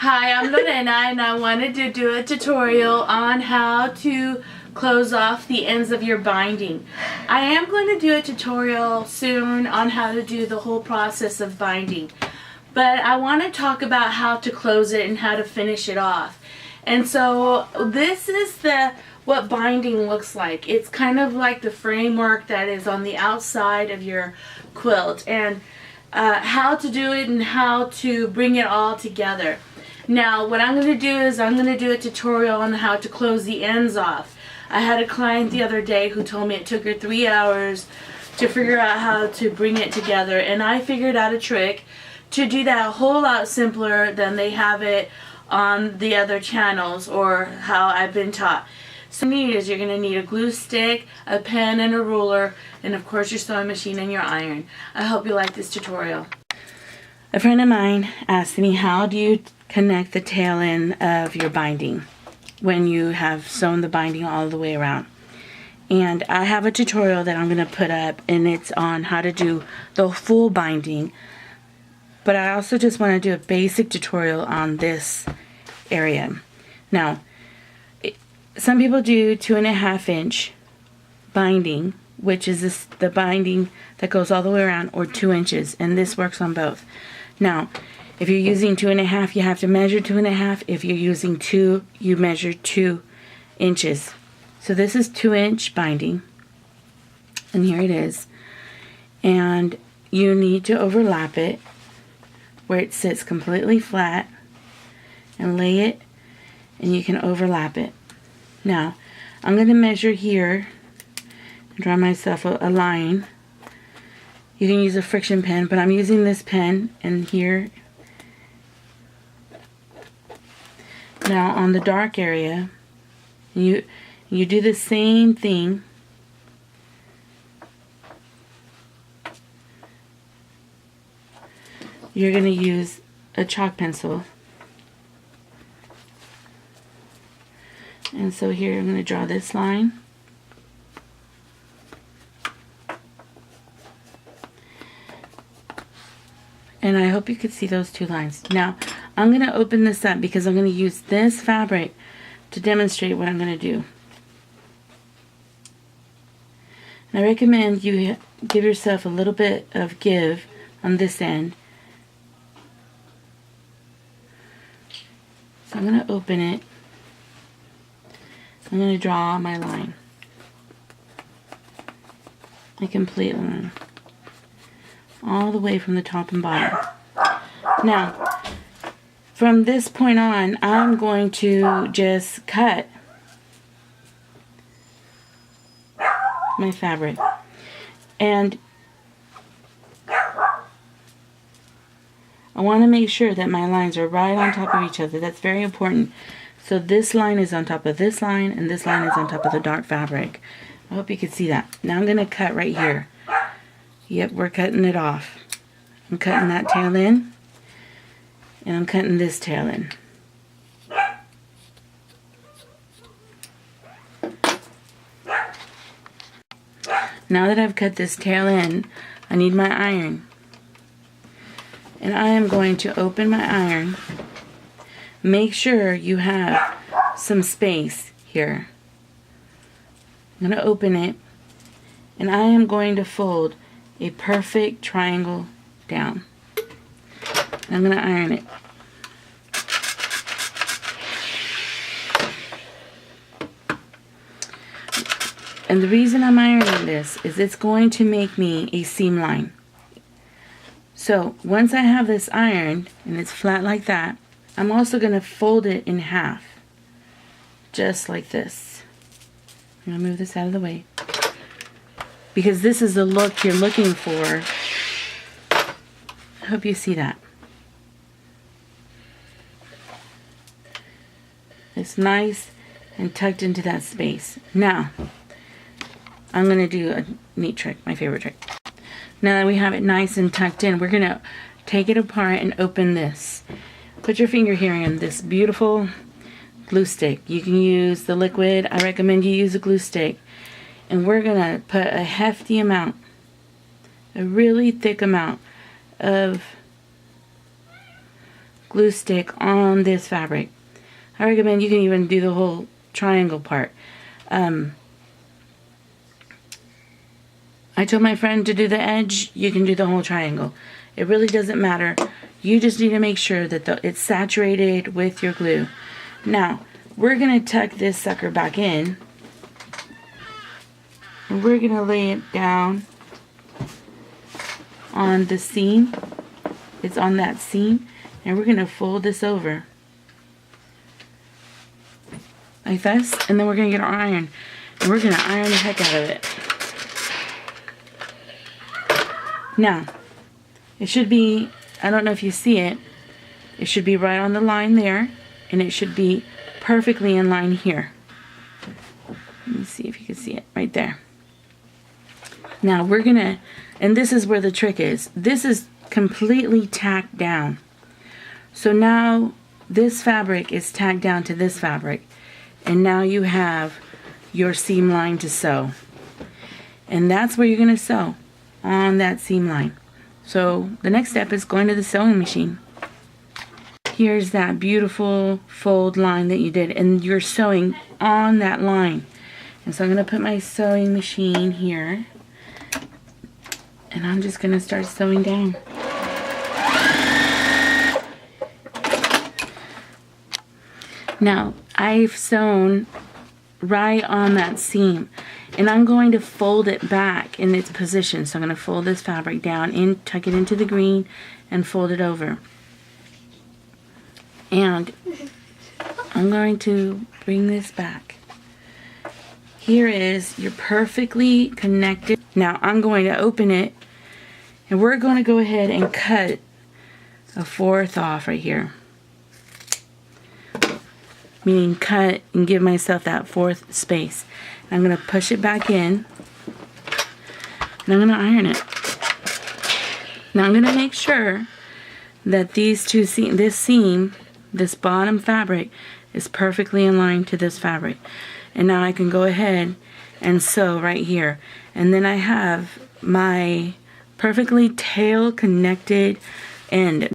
Hi, I'm Lorena and I wanted to do a tutorial on how to close off the ends of your binding. I am going to do a tutorial soon on how to do the whole process of binding, but I want to talk about how to close it and how to finish it off. And so this is what binding looks like. It's kind of like the framework that is on the outside of your quilt, and how to do it and how to bring it all together. Now what I'm going to do is I'm going to do a tutorial on how to close the ends off. I had a client the other day who told me it took her 3 hours to figure out how to bring it together, and I figured out a trick to do that a whole lot simpler than they have it on the other channels or how I've been taught. So you're going to need a glue stick, a pen and a ruler, and of course your sewing machine and your iron. I hope you like this tutorial. A friend of mine asked me, how do you connect the tail end of your binding when you have sewn the binding all the way around? And I have a tutorial that I'm going to put up, and it's on how to do the full binding. But I also just want to do a basic tutorial on this area. Now, some people do 2.5 inch binding, which is the binding that goes all the way around, or 2 inches, and this works on both. Now, if you're using 2.5, you have to measure 2.5. If you're using 2, you measure 2 inches. So this is 2-inch binding, and here it is. And you need to overlap it where it sits completely flat, and lay it, and you can overlap it. Now, I'm going to measure here and draw myself a line. You can use a friction pen, but I'm using this pen, and here. Now on the dark area, you do the same thing. You're going to use a chalk pencil. And so here I'm going to draw this line. And I hope you could see those 2 lines. Now, I'm going to open this up because I'm going to use this fabric to demonstrate what I'm going to do. And I recommend you give yourself a little bit of give on this end. So I'm going to open it. I'm going to draw my line. A complete line. All the way from the top and bottom. Now, from this point on, I'm going to just cut my fabric. And I want to make sure that my lines are right on top of each other. That's very important. So this line is on top of this line, and this line is on top of the dark fabric. I hope you can see that. Now I'm going to cut right here. Yep, we're cutting it off. I'm cutting that tail in, and I'm cutting this tail in. Now that I've cut this tail in, I need my iron. And I am going to open my iron. Make sure you have some space here. I'm going to open it, and I am going to fold a perfect triangle down. I'm going to iron it. And the reason I'm ironing this is it's going to make me a seam line. So once I have this ironed and it's flat like that, I'm also going to fold it in half, just like this. I'm going to move this out of the way, because this is the look you're looking for. I hope you see that. It's nice and tucked into that space. Now, I'm going to do a neat trick, my favorite trick. Now that we have it nice and tucked in, we're going to take it apart and open this. Put your finger here in this beautiful glue stick. You can use the liquid. I recommend you use a glue stick. And we're going to put a hefty amount, a really thick amount of glue stick on this fabric. I recommend you can even do the whole triangle part. I told my friend to do the edge. You can do the whole triangle. It really doesn't matter. You just need to make sure that it's saturated with your glue. Now, we're going to tuck this sucker back in. And we're going to lay it down on the seam. It's on that seam. And we're going to fold this over. Like this. And then we're going to get our iron. And we're going to iron the heck out of it. Now, it should be, I don't know if you see it, it should be right on the line there, and it should be perfectly in line here. Let me see if you can see it right there. Now we're gonna, and this is where the trick is, this is completely tacked down. So now this fabric is tacked down to this fabric, and now you have your seam line to sew. And that's where you're gonna sew, on that seam line. So the next step is going to the sewing machine. Here's that beautiful fold line that you did, and you're sewing on that line. And so I'm going to put my sewing machine here, and I'm just going to start sewing down. Now I've sewn right on that seam, and I'm going to fold it back in its position. So I'm going to fold this fabric down and tuck it into the green and fold it over. And I'm going to bring this back. Here is your perfectly connected. Now I'm going to open it, and we're going to go ahead and cut a 4th off right here. Meaning cut and give myself that 4th space. I'm going to push it back in, and I'm going to iron it. Now I'm going to make sure that these two this seam, this bottom fabric, is perfectly in line to this fabric. And now I can go ahead and sew right here. And then I have my perfectly tail connected end.